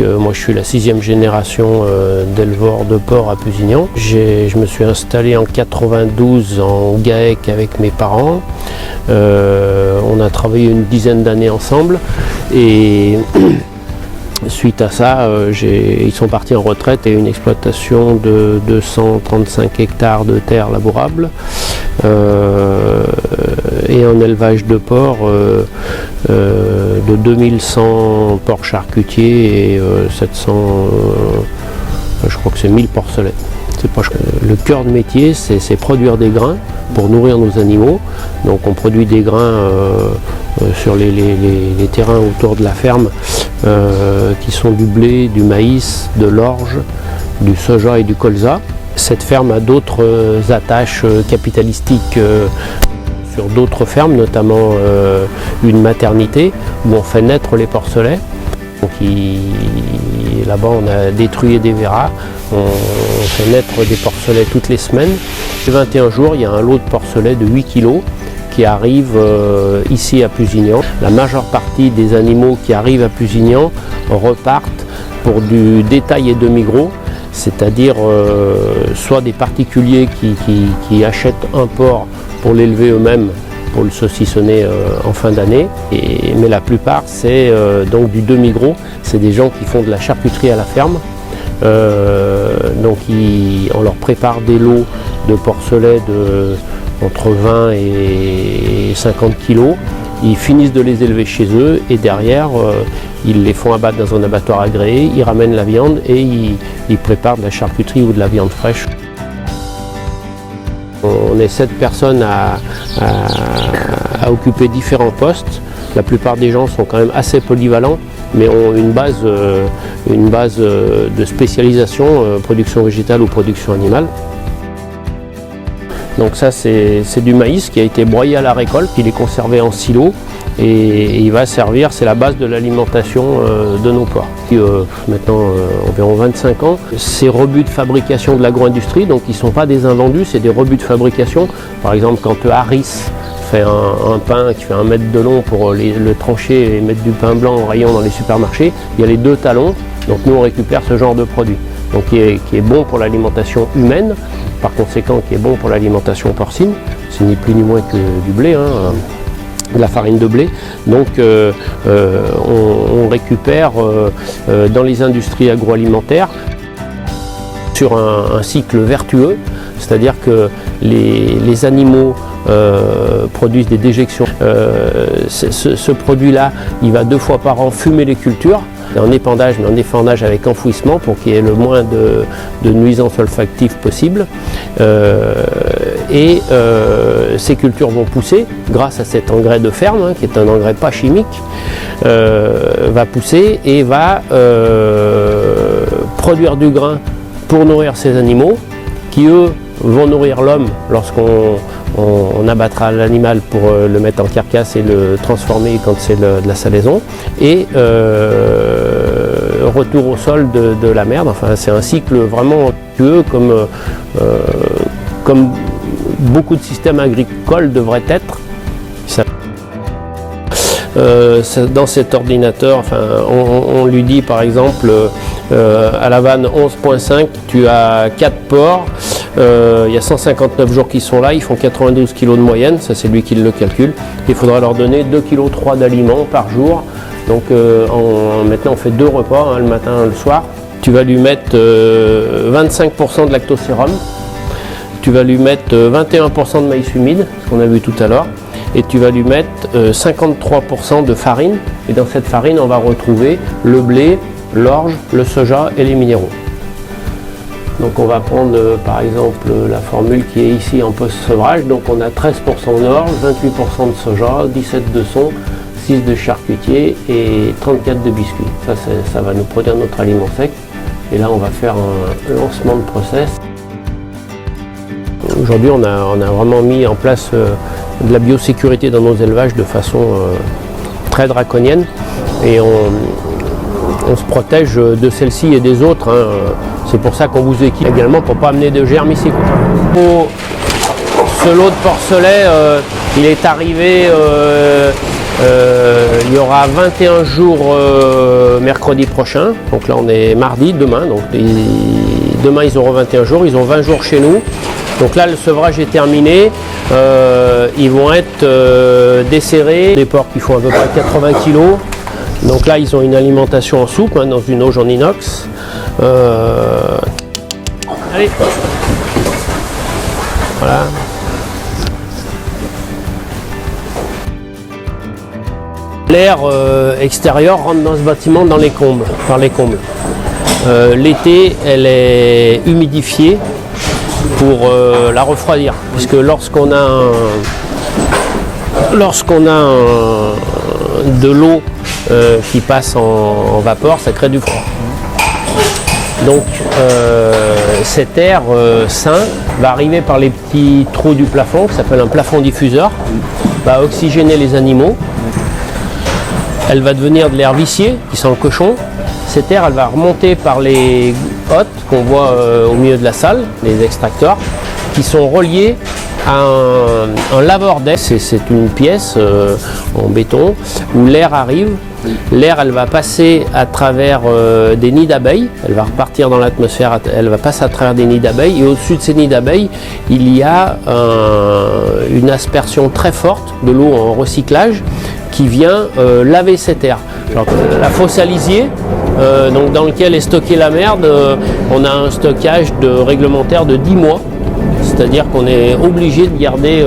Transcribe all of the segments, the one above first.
Moi je suis la 6e génération d'éleveurs de porc à Pusignan. Je me suis installé en 92 en GAEC avec mes parents. On a travaillé une dizaine d'années ensemble et suite à ça, ils sont partis en retraite et une exploitation de 235 hectares de terres labourables et un élevage de porcs de 2100 porcs charcutiers et 700, je crois que c'est 1000 porcelets. Le cœur de métier, c'est produire des grains pour nourrir nos animaux. Donc on produit des grains sur les terrains autour de la ferme qui sont du blé, du maïs, de l'orge, du soja et du colza. Cette ferme a d'autres attaches capitalistiques sur d'autres fermes, notamment une maternité où on fait naître les porcelets. Là-bas on a détruit des verras, on fait naître des porcelets toutes les semaines. Les 21 jours, il y a un lot de porcelets de 8 kg qui arrive ici à Pusignan. La majeure partie des animaux qui arrivent à Pusignan repartent pour du détail et demi-gros, c'est-à-dire soit des particuliers qui achètent un porc pour l'élever eux-mêmes, pour le saucissonner en fin d'année, mais la plupart c'est donc du demi-gros, c'est des gens qui font de la charcuterie à la ferme. Donc on leur prépare des lots de porcelets entre 20 et 50 kg. Ils finissent de les élever chez eux et derrière ils les font abattre dans un abattoir agréé, ils ramènent la viande et ils préparent de la charcuterie ou de la viande fraîche. On est 7 personnes à occuper différents postes. La plupart des gens sont quand même assez polyvalents, mais ont une base de spécialisation, production végétale ou production animale. Donc ça c'est du maïs qui a été broyé à la récolte, il est conservé en silo et il va servir, c'est la base de l'alimentation de nos porcs. Maintenant environ 25 ans, ces rebuts de fabrication de l'agro-industrie, donc ils ne sont pas des invendus, c'est des rebuts de fabrication. Par exemple quand Harris fait un pain qui fait 1 mètre de long pour le trancher et mettre du pain blanc en rayon dans les supermarchés, il y a les 2 talons, donc nous on récupère ce genre de produit, donc qui est bon pour l'alimentation humaine, par conséquent qui est bon pour l'alimentation porcine, c'est ni plus ni moins que du blé, de la farine de blé. Donc on récupère dans les industries agroalimentaires sur un cycle vertueux, c'est-à-dire que les animaux produisent des déjections. Ce produit-là, il va 2 fois par an fumer les cultures, en épandage, mais en épandage avec enfouissement pour qu'il y ait le moins de nuisances olfactives possible. Ces cultures vont pousser grâce à cet engrais de ferme, qui est un engrais pas chimique, va pousser et va produire du grain pour nourrir ces animaux qui eux vont nourrir l'homme lorsqu'on abattra l'animal pour le mettre en carcasse et le transformer quand c'est de la salaison, et retour au sol de la merde. Enfin, c'est un cycle vraiment vertueux comme beaucoup de systèmes agricoles devraient être. Dans cet ordinateur, enfin, on lui dit par exemple à la vanne 11.5 tu as 4 porcs, il y a 159 jours qui sont là, ils font 92 kg de moyenne, ça c'est lui qui le calcule. Il faudra leur donner 2,3 kg d'aliments par jour. Donc maintenant on fait 2 repas, le matin et le soir. Tu vas lui mettre 25% de lactosérum, tu vas lui mettre 21% de maïs humide, ce qu'on a vu tout à l'heure, et tu vas lui mettre 53% de farine. Et dans cette farine on va retrouver le blé, l'orge, le soja et les minéraux. Donc on va prendre par exemple la formule qui est ici en post-sevrage. Donc on a 13% d'orge, 28% de soja, 17 de son, 6 de charcutier et 34 de biscuits. Ça va nous produire notre aliment sec. Et là on va faire un lancement de process. Aujourd'hui on a vraiment mis en place de la biosécurité dans nos élevages de façon très draconienne. Et on se protège de celle-ci et des autres. C'est pour ça qu'on vous équipe également pour ne pas amener de germes ici. Ce lot de porcelets, il est arrivé Il y aura 21 jours mercredi prochain, donc là on est mardi, demain, donc demain ils auront 21 jours, ils ont 20 jours chez nous. Donc là le sevrage est terminé, ils vont être desserrés, des porcs qui font à peu près 80 kg. Donc là ils ont une alimentation en soupe, hein, dans une auge en inox. Allez, voilà. L'air extérieur rentre dans ce bâtiment par les combles. L'été, elle est humidifiée pour la refroidir, puisque lorsqu'on a de l'eau qui passe en vapeur, ça crée du froid. Donc cet air sain va arriver par les petits trous du plafond, qui s'appelle un plafond diffuseur, va oxygéner les animaux. Elle va devenir de l'air vicié, qui sent le cochon. Cette air, elle va remonter par les hottes qu'on voit au milieu de la salle, les extracteurs, qui sont reliés à un laveur d'air. C'est une pièce en béton où l'air arrive. L'air, elle va passer à travers des nids d'abeilles. Elle va repartir dans l'atmosphère, elle va passer à travers des nids d'abeilles. Et au-dessus de ces nids d'abeilles, il y a une aspersion très forte de l'eau en recyclage qui vient laver cet air. Alors, la fosse à lisier, donc dans lequel est stockée la merde, on a un stockage réglementaire de 10 mois. C'est-à-dire qu'on est obligé de garder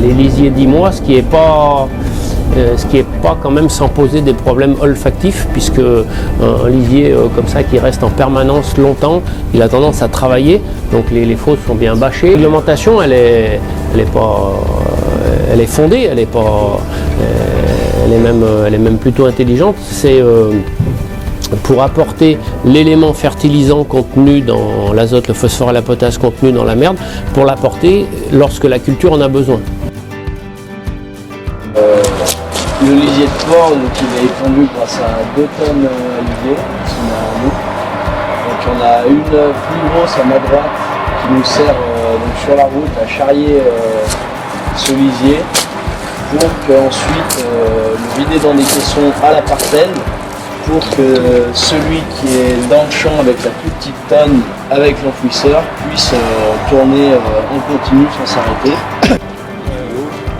les lisiers 10 mois, ce qui n'est pas quand même sans poser des problèmes olfactifs, puisque un lisier comme ça qui reste en permanence longtemps, il a tendance à travailler, donc les fosses sont bien bâchées. La réglementation, elle est fondée, elle est même plutôt intelligente. C'est pour apporter l'élément fertilisant contenu dans l'azote, le phosphore et la potasse contenu dans la merde, pour l'apporter lorsque la culture en a besoin. Le lisier de porc, donc, il est étendu grâce à 2 tonnes à lisier, qu'on a à nous. Donc on a une plus grosse à ma droite qui nous sert donc, sur la route à charrier ce lisier pour qu'ensuite le vider dans des caissons à la parcelle, pour que celui qui est dans le champ avec la plus petite tonne avec l'enfouisseur puisse tourner en continu sans s'arrêter.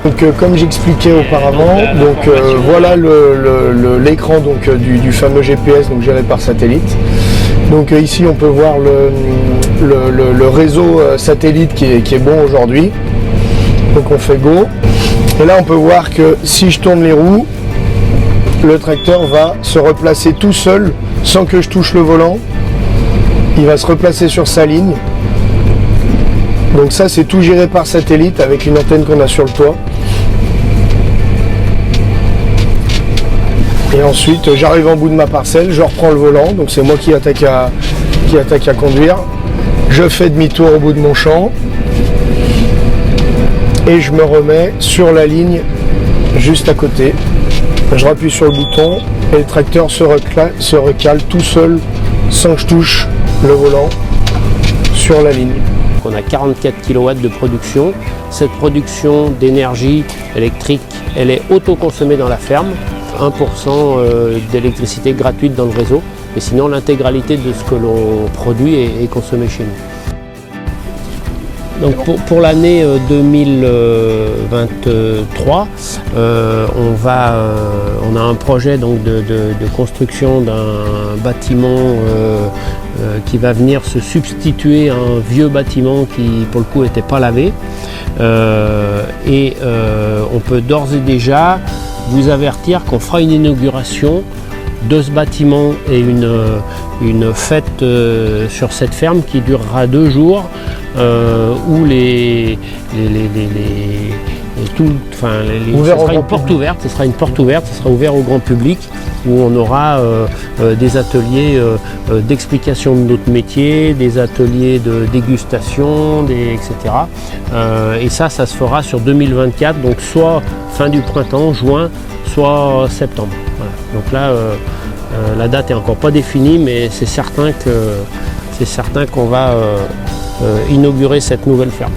Donc, comme j'expliquais auparavant, donc, voilà l'écran du fameux GPS donc, géré par satellite. Donc ici on peut voir le réseau satellite qui est bon aujourd'hui. Donc on fait go. Et là on peut voir que si je tourne les roues, le tracteur va se replacer tout seul sans que je touche le volant. Il va se replacer sur sa ligne. Donc ça c'est tout géré par satellite avec une antenne qu'on a sur le toit. Et ensuite j'arrive en bout de ma parcelle, je reprends le volant, donc c'est moi qui attaque à conduire. Je fais demi-tour au bout de mon champ et je me remets sur la ligne juste à côté. Je rappuie sur le bouton et le tracteur se recale tout seul sans que je touche le volant sur la ligne. On a 44 kW de production. Cette production d'énergie électrique, elle est autoconsommée dans la ferme. 1% d'électricité gratuite dans le réseau. Et sinon, l'intégralité de ce que l'on produit est consommée chez nous. Donc pour l'année 2023, on a un projet donc de construction d'un bâtiment qui va venir se substituer à un vieux bâtiment qui pour le coup n'était pas lavé. On peut d'ores et déjà vous avertir qu'on fera une inauguration de ce bâtiment et une fête sur cette ferme qui durera 2 jours. Où ce sera une porte ouverte, ce sera ouvert au grand public, où on aura des ateliers d'explication de notre métier, des ateliers de dégustation, etc. Et ça se fera sur 2024, donc soit fin du printemps, juin, soit septembre. Voilà. Donc là, la date est encore pas définie, mais c'est certain qu'on va inaugurer cette nouvelle ferme.